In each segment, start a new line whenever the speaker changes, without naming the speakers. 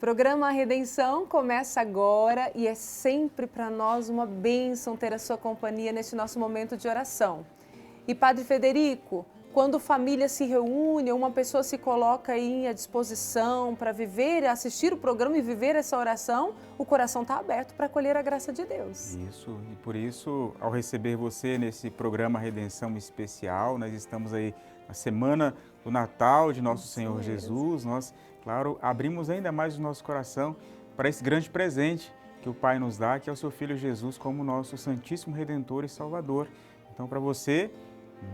Programa Redenção começa agora e é sempre para nós uma bênção ter a sua companhia neste nosso momento de oração. E Padre Federico, quando família se reúne, uma pessoa se coloca aí à disposição para viver, assistir o programa e viver essa oração, o coração está aberto para acolher a graça de Deus.
Isso, e por isso, ao receber você nesse programa Redenção Especial, nós estamos aí na semana do Natal de Nosso Senhor Jesus, nós, claro, abrimos ainda mais o nosso coração para esse grande presente que o Pai nos dá, que é o seu Filho Jesus como nosso Santíssimo Redentor e Salvador. Então, para você,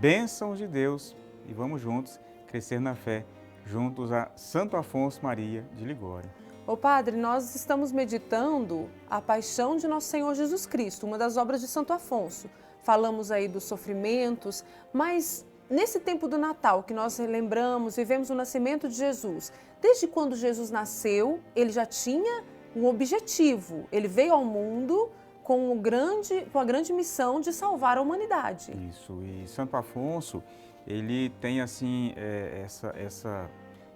bênçãos de Deus e vamos juntos crescer na fé, juntos a Santo Afonso Maria de Ligório.
Ô Padre, nós estamos meditando a paixão de Nosso Senhor Jesus Cristo, uma das obras de Santo Afonso. Falamos aí dos sofrimentos, mas nesse tempo do Natal que nós relembramos, vivemos o nascimento de Jesus. Desde quando Jesus nasceu, ele já tinha um objetivo. Ele veio ao mundo com a grande missão de salvar a humanidade.
Isso, e Santo Afonso, ele tem assim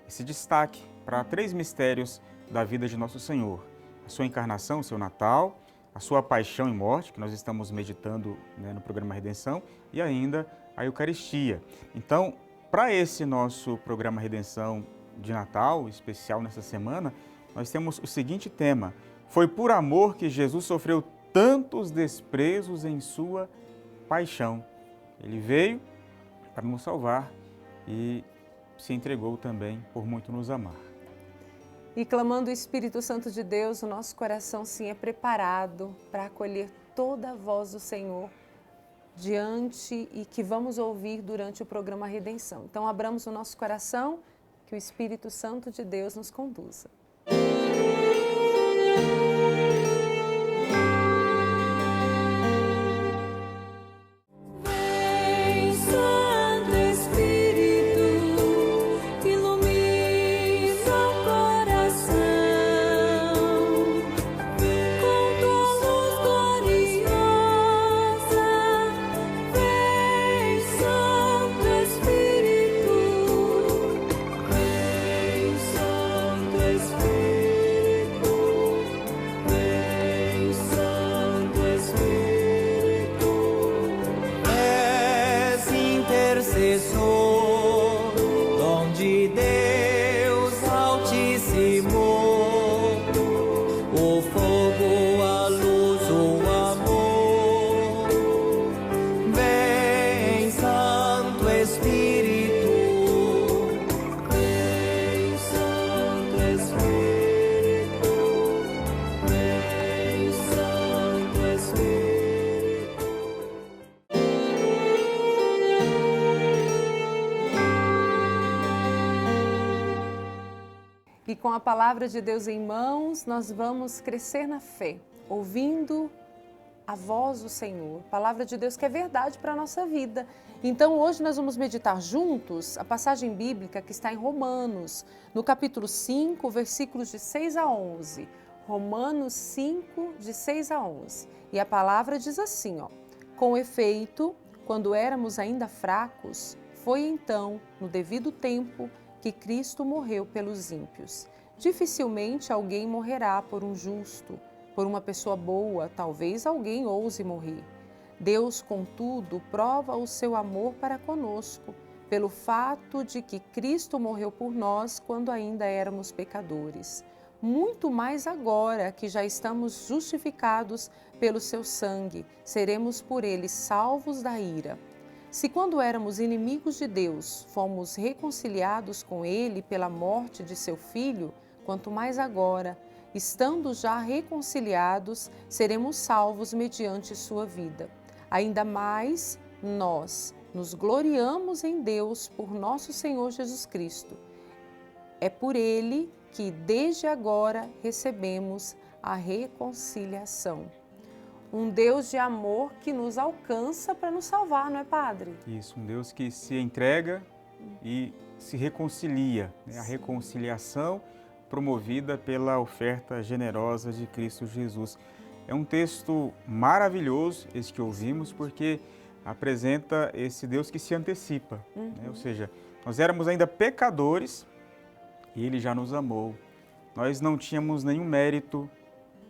esse destaque para três mistérios da vida de Nosso Senhor. A sua encarnação, o seu Natal, a sua paixão e morte, que nós estamos meditando, né, no programa Redenção, e ainda a Eucaristia. Então, para esse nosso programa Redenção de Natal, especial nessa semana, nós temos o seguinte tema: foi por amor que Jesus sofreu tantos desprezos em sua paixão. Ele veio para nos salvar e se entregou também por muito nos amar.
E clamando o Espírito Santo de Deus, o nosso coração sim é preparado para acolher toda a voz do Senhor diante e que vamos ouvir durante o programa Redenção. Então abramos o nosso coração, que o Espírito Santo de Deus nos conduza. E com a palavra de Deus em mãos, nós vamos crescer na fé, ouvindo a voz do Senhor, palavra de Deus que é verdade para a nossa vida. Então hoje nós vamos meditar juntos a passagem bíblica que está em Romanos, no capítulo 5, versículos de 6 a 11. Romanos 5, de 6 a 11. E a palavra diz assim, ó: com efeito, quando éramos ainda fracos, foi então, no devido tempo, que Cristo morreu pelos ímpios. Dificilmente alguém morrerá por um justo, por uma pessoa boa, talvez alguém ouse morrer. Deus, contudo, prova o seu amor para conosco, pelo fato de que Cristo morreu por nós quando ainda éramos pecadores. Muito mais agora que já estamos justificados pelo seu sangue, seremos por ele salvos da ira. Se quando éramos inimigos de Deus, fomos reconciliados com Ele pela morte de seu Filho, quanto mais agora, estando já reconciliados, seremos salvos mediante sua vida. Ainda mais, nós nos gloriamos em Deus por nosso Senhor Jesus Cristo. É por Ele que, desde agora, recebemos a reconciliação. Um Deus de amor que nos alcança para nos salvar, não é, Padre?
Isso, um Deus que se entrega e se reconcilia, né? A reconciliação promovida pela oferta generosa de Cristo Jesus. É um texto maravilhoso esse que ouvimos, porque apresenta esse Deus que se antecipa, né? Ou seja, nós éramos ainda pecadores e Ele já nos amou. nós não tínhamos nenhum mérito,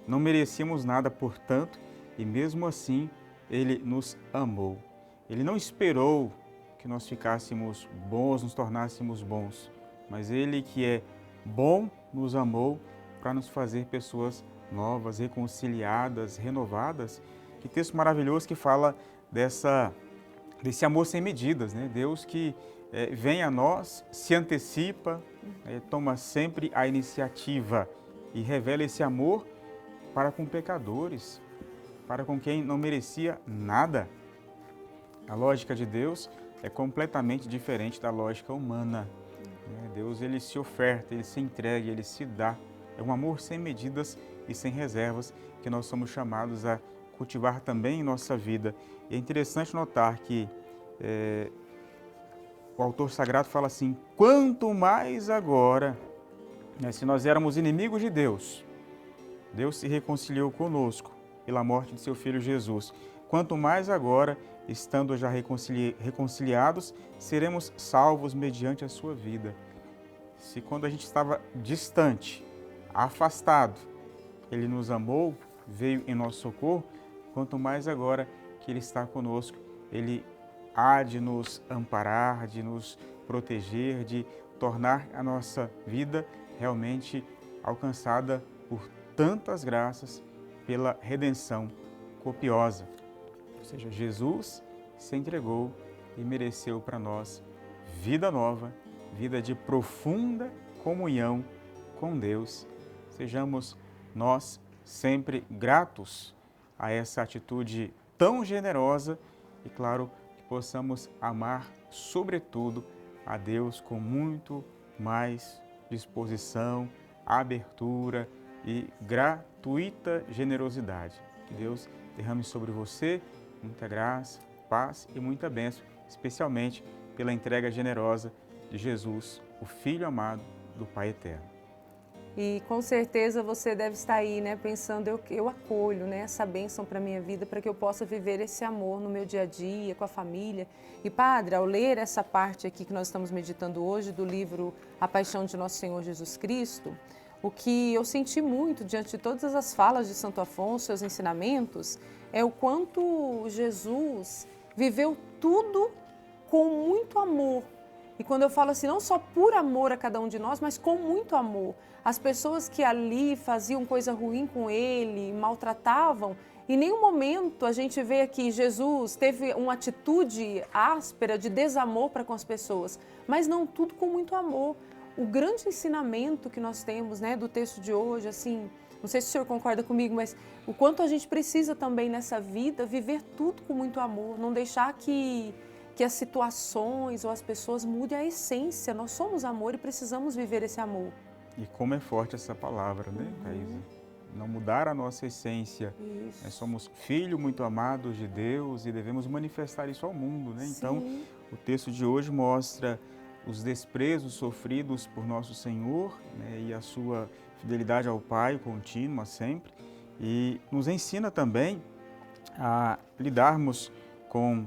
não merecíamos nada, portanto, e mesmo assim Ele nos amou. Ele não esperou que nós ficássemos bons, nos tornássemos bons, mas Ele que é bom nos amou para nos fazer pessoas novas, reconciliadas, renovadas. Que texto maravilhoso que fala desse amor sem medidas, né? Deus que vem a nós, se antecipa, toma sempre a iniciativa e revela esse amor para com pecadores, para com quem não merecia nada. A lógica de Deus é completamente diferente da lógica humana. Deus, ele se oferta, ele se entrega, ele se dá. É um amor sem medidas e sem reservas que nós somos chamados a cultivar também em nossa vida. E é interessante notar que o autor sagrado fala assim: quanto mais agora, se nós éramos inimigos de Deus, Deus se reconciliou conosco pela morte de seu Filho Jesus. Quanto mais agora, estando já reconciliados, seremos salvos mediante a sua vida. Se quando a gente estava distante, afastado, Ele nos amou, veio em nosso socorro, quanto mais agora que Ele está conosco, Ele há de nos amparar, de nos proteger, de tornar a nossa vida realmente alcançada por tantas graças, pela redenção copiosa. Ou seja, Jesus se entregou e mereceu para nós vida nova, vida de profunda comunhão com Deus. Sejamos nós sempre gratos a essa atitude tão generosa e, claro, que possamos amar, sobretudo, a Deus com muito mais disposição, abertura e gratuita generosidade. Que Deus derrame sobre você muita graça, paz e muita bênção, especialmente pela entrega generosa de Jesus, o Filho amado do Pai Eterno.
E com certeza você deve estar aí, né, pensando, eu acolho, né, essa bênção para a minha vida, para que eu possa viver esse amor no meu dia a dia, com a família. E Padre, ao ler essa parte aqui que nós estamos meditando hoje do livro A Paixão de Nosso Senhor Jesus Cristo, o que eu senti muito diante de todas as falas de Santo Afonso, seus ensinamentos, é o quanto Jesus viveu tudo com muito amor. E quando eu falo assim, não só por amor a cada um de nós, mas com muito amor. As pessoas que ali faziam coisa ruim com ele, maltratavam, em nenhum momento a gente vê aqui Jesus teve uma atitude áspera de desamor para com as pessoas, mas não, tudo com muito amor. O grande ensinamento que nós temos, né, do texto de hoje, assim, não sei se o senhor concorda comigo, mas o quanto a gente precisa também nessa vida viver tudo com muito amor, não deixar que as situações ou as pessoas mudem a essência. Nós somos amor e precisamos viver esse amor.
E como é forte essa palavra, né, Thaisa? Não mudar a nossa essência. Nós somos filhos muito amados de Deus e devemos manifestar isso ao mundo, né? Então, o texto de hoje mostra os desprezos sofridos por nosso Senhor, né, e a sua fidelidade ao Pai contínua sempre. E nos ensina também a lidarmos com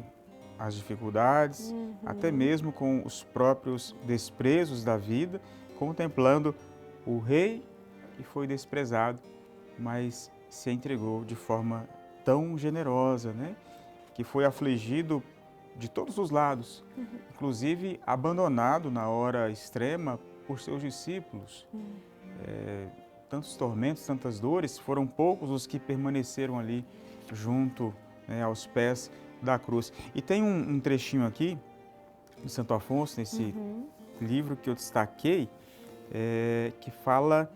as dificuldades, até mesmo com os próprios desprezos da vida, contemplando o Rei que foi desprezado, mas se entregou de forma tão generosa, né? Que foi afligido de todos os lados, inclusive abandonado na hora extrema por seus discípulos. Tantos tormentos, tantas dores, foram poucos os que permaneceram ali junto, né, aos pés da cruz. E tem um trechinho aqui de Santo Afonso, nesse livro que eu destaquei, que fala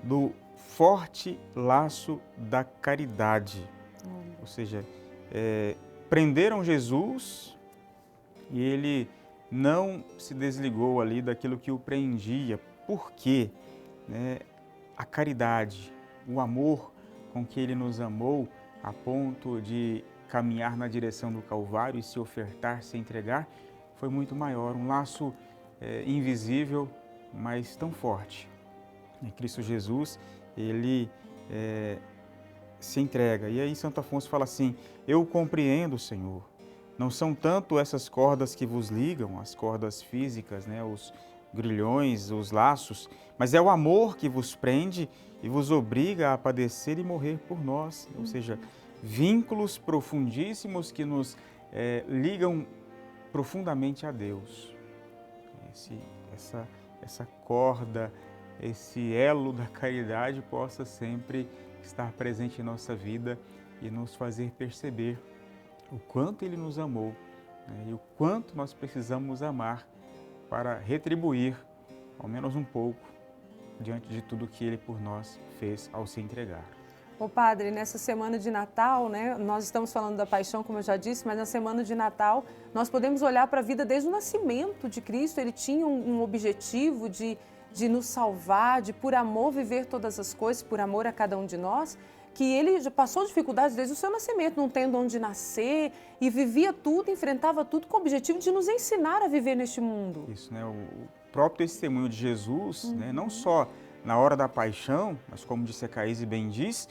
do forte laço da caridade. Ou seja, prenderam Jesus e ele não se desligou ali daquilo que o prendia. Por quê? A caridade, o amor com que ele nos amou a ponto de caminhar na direção do Calvário e se ofertar, se entregar, foi muito maior. Um laço invisível, mas tão forte. Em Cristo Jesus, ele se entrega. E aí Santo Afonso fala assim: eu compreendo, Senhor, não são tanto essas cordas que vos ligam, as cordas físicas, né, os grilhões, os laços, mas é o amor que vos prende e vos obriga a padecer e morrer por nós. Ou seja, vínculos profundíssimos que nos ligam profundamente a Deus. Essa corda, esse elo da caridade possa sempre estar presente em nossa vida e nos fazer perceber o quanto Ele nos amou, né, e o quanto nós precisamos amar para retribuir, ao menos um pouco, diante de tudo que Ele por nós fez ao se entregar.
Ô Padre, nessa semana de Natal, né, nós estamos falando da paixão, como eu já disse, mas na semana de Natal nós podemos olhar para a vida desde o nascimento de Cristo. Ele tinha um objetivo de nos salvar, de por amor viver todas as coisas, por amor a cada um de nós, que ele já passou dificuldades desde o seu nascimento, não tendo onde nascer, e vivia tudo, enfrentava tudo com o objetivo de nos ensinar a viver neste mundo.
Isso, né? O próprio testemunho de Jesus, né, não só na hora da paixão, mas como disse a Caíse bem diz,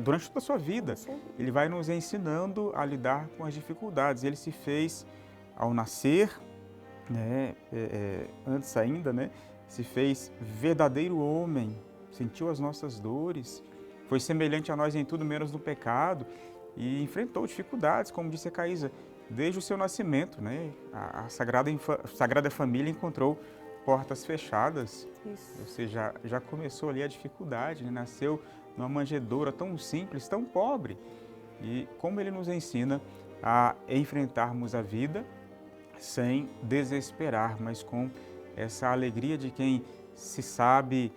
durante toda a sua vida, ele vai nos ensinando a lidar com as dificuldades. Ele se fez ao nascer, né, antes ainda, né, se fez verdadeiro homem, sentiu as nossas dores, foi semelhante a nós em tudo menos no pecado e enfrentou dificuldades, como disse a Caísa, desde o seu nascimento, né? A Sagrada Família encontrou portas fechadas.
Isso.
Ou seja, já começou ali a dificuldade, né? Nasceu numa manjedoura tão simples, tão pobre. E como ele nos ensina a enfrentarmos a vida sem desesperar, mas com essa alegria de quem se sabe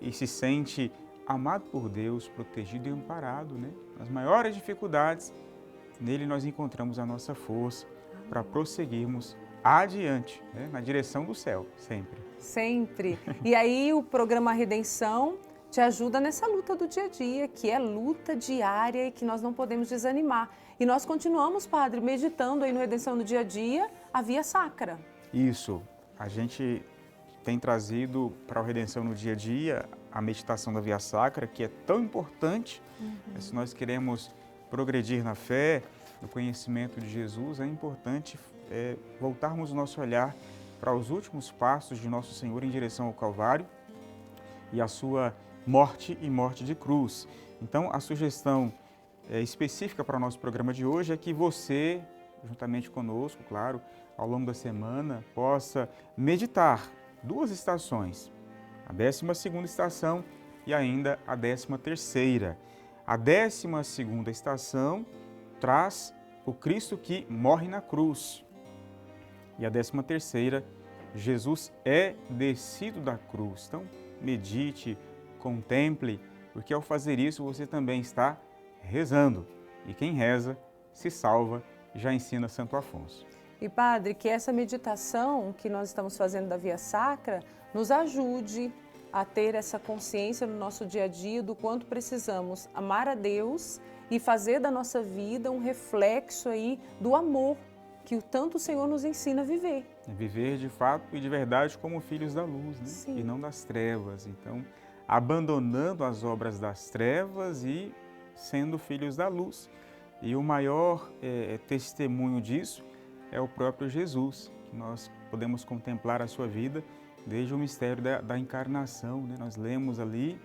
e se sente amado por Deus, protegido e amparado, né? Nas maiores dificuldades, nele nós encontramos a nossa força para prosseguirmos adiante, né? Na direção do céu, sempre.
Sempre. E aí o programa Redenção te ajuda nessa luta do dia a dia, que é luta diária e que nós não podemos desanimar. E nós continuamos, Padre, meditando aí no Redenção do dia a dia, a Via Sacra.
Isso. A gente tem trazido para o Redenção no dia a dia a meditação da Via Sacra, que é tão importante. Se nós queremos progredir na fé, no conhecimento de Jesus, é importante voltarmos o nosso olhar para os últimos passos de Nosso Senhor em direção ao Calvário e a sua morte e morte de cruz. Então, a sugestão específica para o nosso programa de hoje é que você, juntamente conosco, claro, ao longo da semana, possa meditar 2 estações, a 12ª estação e ainda a 13ª. A 12ª estação traz o Cristo que morre na cruz. E a 13ª, Jesus é descido da cruz. Então, medite, contemple, porque ao fazer isso você também está rezando. E quem reza se salva, já ensina Santo Afonso.
E Padre, que essa meditação que nós estamos fazendo da Via Sacra nos ajude a ter essa consciência no nosso dia a dia do quanto precisamos amar a Deus e fazer da nossa vida um reflexo aí do amor que tanto o Senhor nos ensina a viver.
Viver de fato e de verdade como filhos da luz, né?
Sim.
E não das trevas. Então, abandonando as obras das trevas e sendo filhos da luz. E o maior testemunho disso é o próprio Jesus, que nós podemos contemplar a sua vida desde o mistério da encarnação, né? Nós lemos ali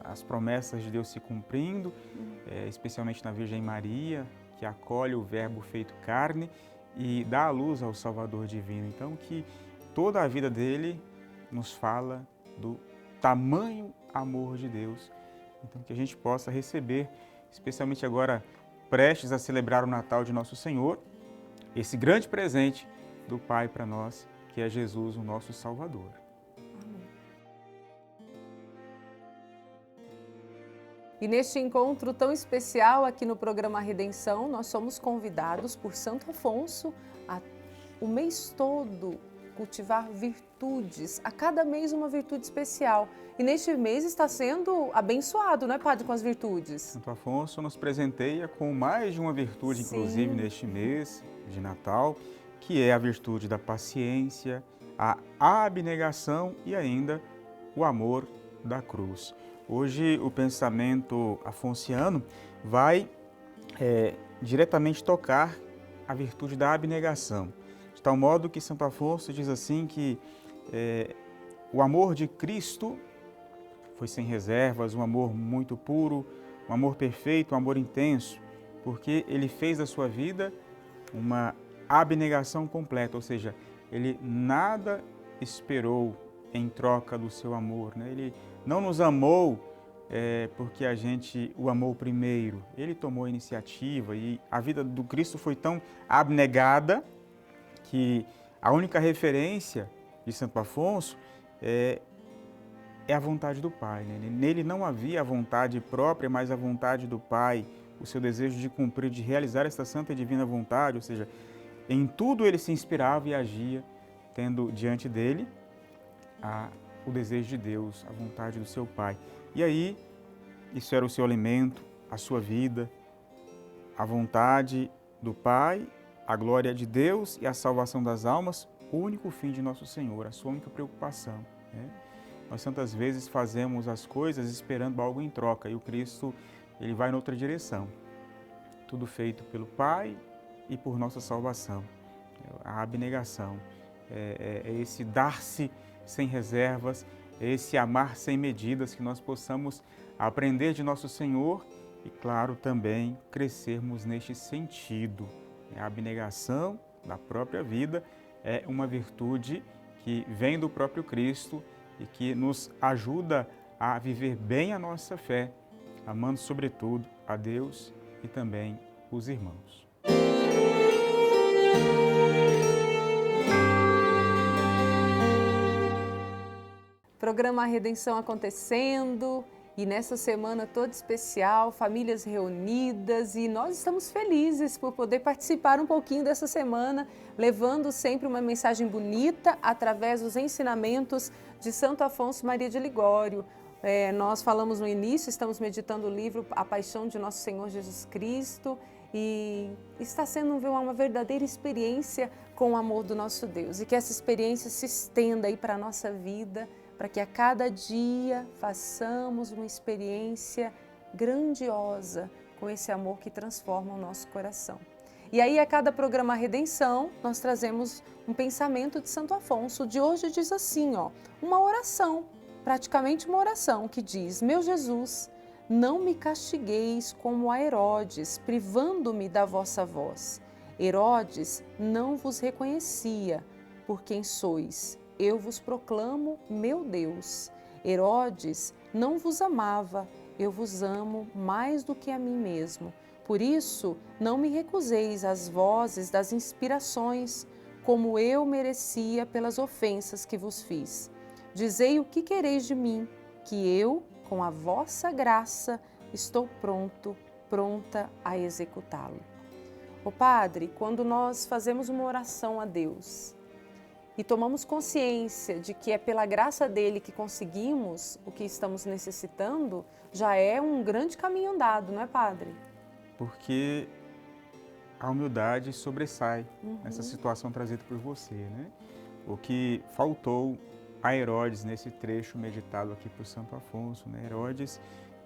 as promessas de Deus se cumprindo, especialmente na Virgem Maria, que acolhe o Verbo feito carne e dá a luz ao Salvador divino. Então, que toda a vida dele nos fala do tamanho amor de Deus. Então, que a gente possa receber, especialmente agora, prestes a celebrar o Natal de Nosso Senhor, esse grande presente do Pai para nós, que é Jesus, o nosso Salvador.
E neste encontro tão especial aqui no programa Redenção, nós somos convidados por Santo Afonso a o mês todo cultivar virtudes, a cada mês uma virtude especial. E neste mês está sendo abençoado, não é, Padre, com as virtudes?
Santo Afonso nos presenteia com mais de uma virtude, inclusive, neste mês de Natal, que é a virtude da paciência, a abnegação e ainda o amor da cruz. Hoje o pensamento afonciano vai diretamente tocar a virtude da abnegação. de tal modo que Santo Afonso diz assim que o amor de Cristo foi sem reservas, um amor muito puro, um amor perfeito, um amor intenso, porque ele fez da sua vida uma abnegação completa, ou seja, ele nada esperou em troca do seu amor, né? Ele não nos amou porque a gente o amou primeiro, ele tomou a iniciativa e a vida do Cristo foi tão abnegada que a única referência de Santo Afonso é a vontade do Pai, né? Nele não havia a vontade própria, mas a vontade do Pai, o seu desejo de cumprir, de realizar esta santa e divina vontade, ou seja, em tudo ele se inspirava e agia, tendo diante dele o desejo de Deus, a vontade do seu Pai. E aí, isso era o seu alimento, a sua vida, a vontade do Pai, a glória de Deus e a salvação das almas, o único fim de nosso Senhor, a sua única preocupação, né? Nós tantas vezes fazemos as coisas esperando algo em troca e o Cristo, ele vai noutra direção. Tudo feito pelo Pai e por nossa salvação. A abnegação é esse dar-se sem reservas, é esse amar sem medidas, que nós possamos aprender de nosso Senhor e, claro, também crescermos neste sentido. A abnegação da própria vida é uma virtude que vem do próprio Cristo e que nos ajuda a viver bem a nossa fé, amando sobretudo a Deus e também os irmãos.
Programa Redenção acontecendo e nessa semana toda especial, famílias reunidas e nós estamos felizes por poder participar um pouquinho dessa semana, levando sempre uma mensagem bonita através dos ensinamentos de Santo Afonso Maria de Ligório. Nós falamos no início, estamos meditando o livro A Paixão de Nosso Senhor Jesus Cristo e está sendo uma verdadeira experiência com o amor do nosso Deus e que essa experiência se estenda aí para a nossa vida, para que a cada dia façamos uma experiência grandiosa com esse amor que transforma o nosso coração. E aí, a cada programa Redenção, nós trazemos um pensamento de Santo Afonso. De hoje diz assim, uma oração, praticamente uma oração, que diz: Meu Jesus, não me castigueis como a Herodes, privando-me da vossa voz. Herodes não vos reconhecia por quem sois. Eu vos proclamo meu Deus. Herodes não vos amava, eu vos amo mais do que a mim mesmo. Por isso, não me recuseis as vozes das inspirações, como eu merecia pelas ofensas que vos fiz. Dizei o que quereis de mim, que eu, com a vossa graça, estou pronta a executá-lo. Ô Padre, quando nós fazemos uma oração a Deus e tomamos consciência de que é pela graça dele que conseguimos o que estamos necessitando, já é um grande caminho andado, não é, Padre?
Porque a humildade sobressai nessa situação trazida por você, né? O que faltou a Herodes nesse trecho meditado aqui por Santo Afonso, né? Herodes,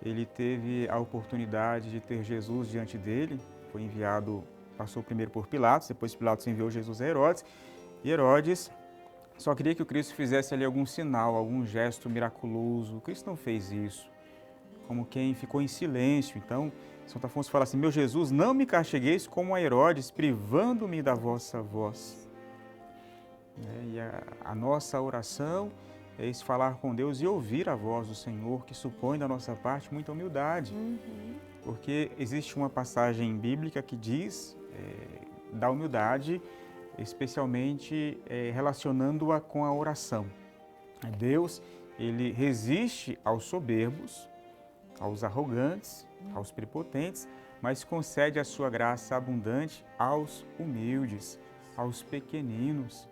ele teve a oportunidade de ter Jesus diante dele, foi enviado, passou primeiro por Pilatos, depois Pilatos enviou Jesus a Herodes, e Herodes só queria que o Cristo fizesse ali algum sinal, algum gesto miraculoso. O Cristo não fez isso, como quem ficou em silêncio. Então, Santo Afonso fala assim: meu Jesus, não me castigueis como a Herodes, privando-me da vossa voz. E a nossa oração é esse falar com Deus e ouvir a voz do Senhor, que supõe da nossa parte muita humildade. Porque existe uma passagem bíblica que diz da humildade, especialmente relacionando-a com a oração. Deus, ele resiste aos soberbos, aos arrogantes, aos prepotentes, mas concede a sua graça abundante aos humildes, aos pequeninos,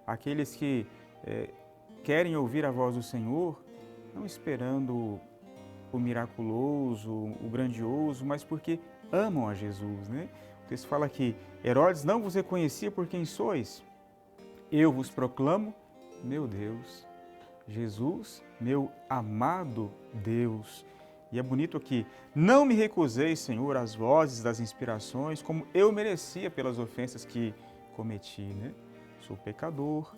aqueles que querem ouvir a voz do Senhor, não esperando o miraculoso, o grandioso, mas porque amam a Jesus, né? O texto fala que Herodes não vos reconhecia por quem sois. Eu vos proclamo, meu Deus, Jesus, meu amado Deus. E é bonito aqui: não me recusei, Senhor, as vozes das inspirações, como eu merecia pelas ofensas que cometi, né? sou pecador,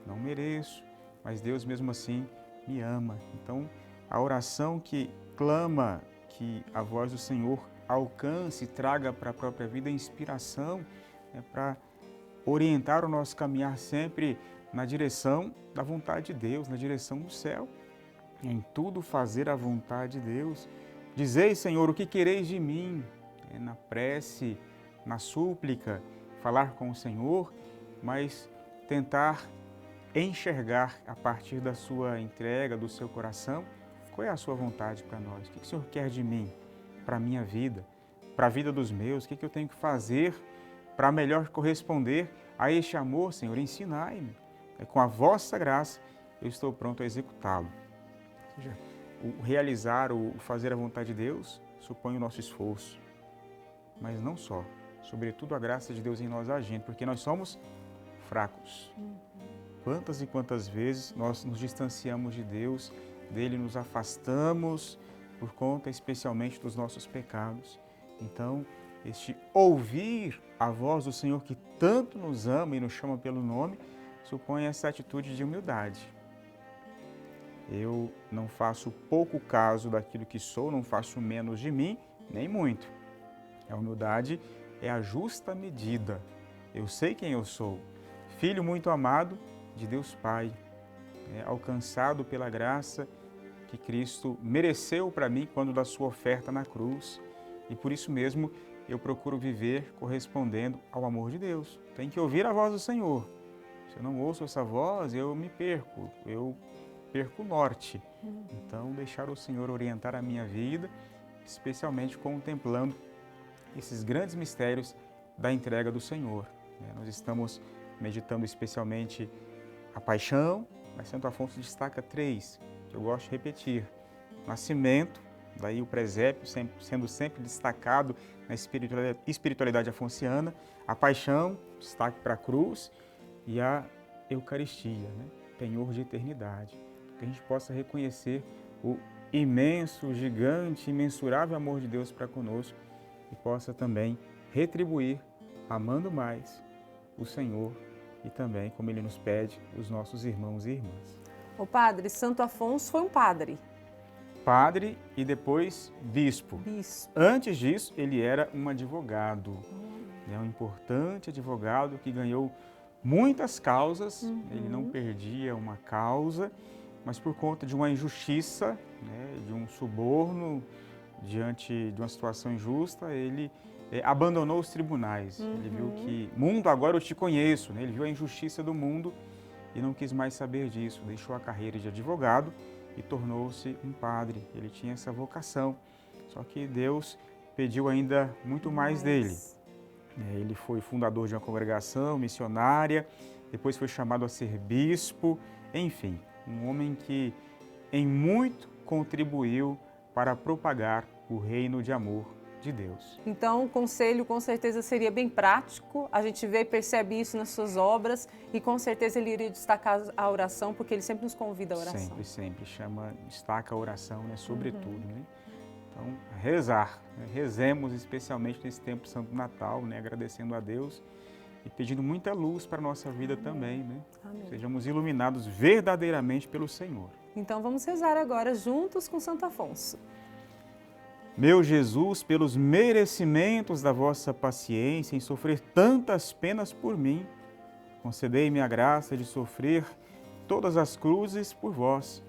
não mereço, mas Deus mesmo assim me ama. Então, a oração que clama que a voz do Senhor alcance e traga para a própria vida inspiração, para orientar o nosso caminhar sempre na direção da vontade de Deus, na direção do céu. Em tudo fazer a vontade de Deus. Dizei, Senhor, o que quereis de mim? Na prece, na súplica, falar com o Senhor, mas tentar enxergar a partir da sua entrega, do seu coração, qual é a sua vontade para nós? O que o Senhor quer de mim, para a minha vida, para a vida dos meus? O que eu tenho que fazer para melhor corresponder a este amor, Senhor? Ensinai-me. Com a vossa graça, eu estou pronto a executá-lo. Ou seja, o realizar, o fazer a vontade de Deus, supõe o nosso esforço. Mas não só, sobretudo a graça de Deus em nós agindo, porque nós somos fracos. Quantas e quantas vezes nós nos distanciamos de Deus, dele nos afastamos por conta especialmente dos nossos pecados. Então, este ouvir a voz do Senhor que tanto nos ama e nos chama pelo nome, supõe essa atitude de humildade. Eu não faço pouco caso daquilo que sou, não faço menos de mim, nem muito. A humildade é a justa medida. Eu sei quem eu sou, filho muito amado de Deus Pai, alcançado pela graça que Cristo mereceu para mim quando da sua oferta na cruz. E por isso mesmo eu procuro viver correspondendo ao amor de Deus. Tem que ouvir a voz do Senhor. Se eu não ouço essa voz, eu me perco, eu perco o norte. Então, deixar o Senhor orientar a minha vida, especialmente contemplando esses grandes mistérios da entrega do Senhor. Nós estamos meditando especialmente a paixão, mas Santo Afonso destaca 3, que eu gosto de repetir. Nascimento, daí o presépio sendo sempre destacado na espiritualidade afonciana, a paixão, destaque para a cruz, e a Eucaristia, penhor de eternidade. Que a gente possa reconhecer o imenso, gigante, imensurável amor de Deus para conosco e possa também retribuir, amando mais o Senhor e também, como Ele nos pede, os nossos irmãos e irmãs.
O padre, Santo Afonso foi um padre.
Padre e depois bispo. Antes disso, ele era um advogado. Um importante advogado que ganhou muitas causas. Ele não perdia uma causa, mas por conta de uma injustiça, de um suborno, diante de uma situação injusta, ele abandonou os tribunais. Ele viu que, mundo, agora eu te conheço. Ele viu a injustiça do mundo e não quis mais saber disso. Deixou a carreira de advogado e tornou-se um padre. Ele tinha essa vocação, só que Deus pediu ainda muito mais dele. Ele foi fundador de uma congregação missionária, depois foi chamado a ser bispo, enfim, um homem que em muito contribuiu para propagar o reino de amor de Deus.
Então, o conselho com certeza seria bem prático, a gente vê e percebe isso nas suas obras e com certeza ele iria destacar a oração, porque ele sempre nos convida à oração.
Sempre destaca a oração, sobretudo. Então, rezar, rezemos especialmente nesse tempo de Santo Natal, agradecendo a Deus e pedindo muita luz para a nossa vida também,
Amém.
Sejamos iluminados verdadeiramente pelo Senhor.
Então vamos rezar agora juntos com Santo Afonso.
Meu Jesus, pelos merecimentos da vossa paciência em sofrer tantas penas por mim, concedei-me a graça de sofrer todas as cruzes por vós.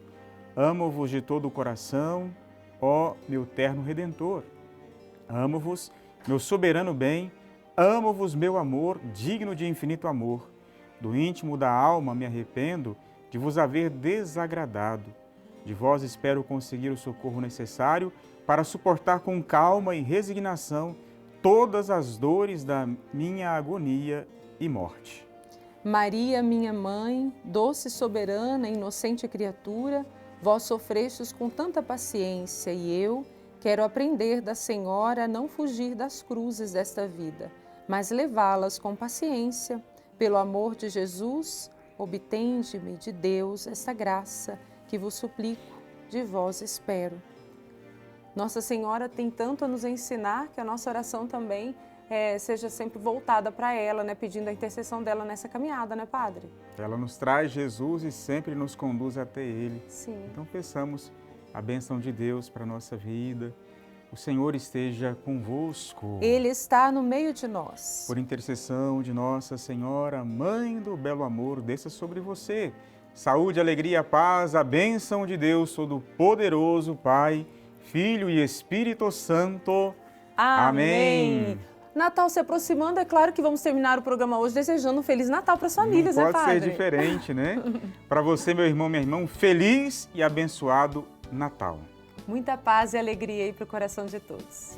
Amo-vos de todo o coração, ó meu terno Redentor. Amo-vos, meu soberano bem, amo-vos, meu amor, digno de infinito amor. Do íntimo da alma me arrependo de vos haver desagradado. De vós espero conseguir o socorro necessário para suportar com calma e resignação todas as dores da minha agonia e morte.
Maria, minha mãe, doce, soberana, inocente criatura, vós sofrestes com tanta paciência e eu quero aprender da Senhora a não fugir das cruzes desta vida, mas levá-las com paciência. Pelo amor de Jesus, obtende-me de Deus esta graça que vos suplico, de vós espero. Nossa Senhora tem tanto a nos ensinar que a nossa oração também seja sempre voltada para ela, né? Pedindo a intercessão dela nessa caminhada, né, Padre?
Ela nos traz Jesus e sempre nos conduz até Ele.
Sim.
Então peçamos a bênção de Deus para a nossa vida. O Senhor esteja convosco.
Ele está no meio de nós.
Por intercessão de Nossa Senhora, Mãe do Belo Amor, desça sobre você saúde, alegria, paz, a bênção de Deus Todo-Poderoso, Pai, Filho e Espírito Santo. Amém.
Natal se aproximando, é claro que vamos terminar o programa hoje desejando um Feliz Natal para as famílias, né, Padre?
Pode ser diferente, né? Para você, meu irmão, minha irmã, um feliz e abençoado Natal.
Muita paz e alegria aí para o coração de todos.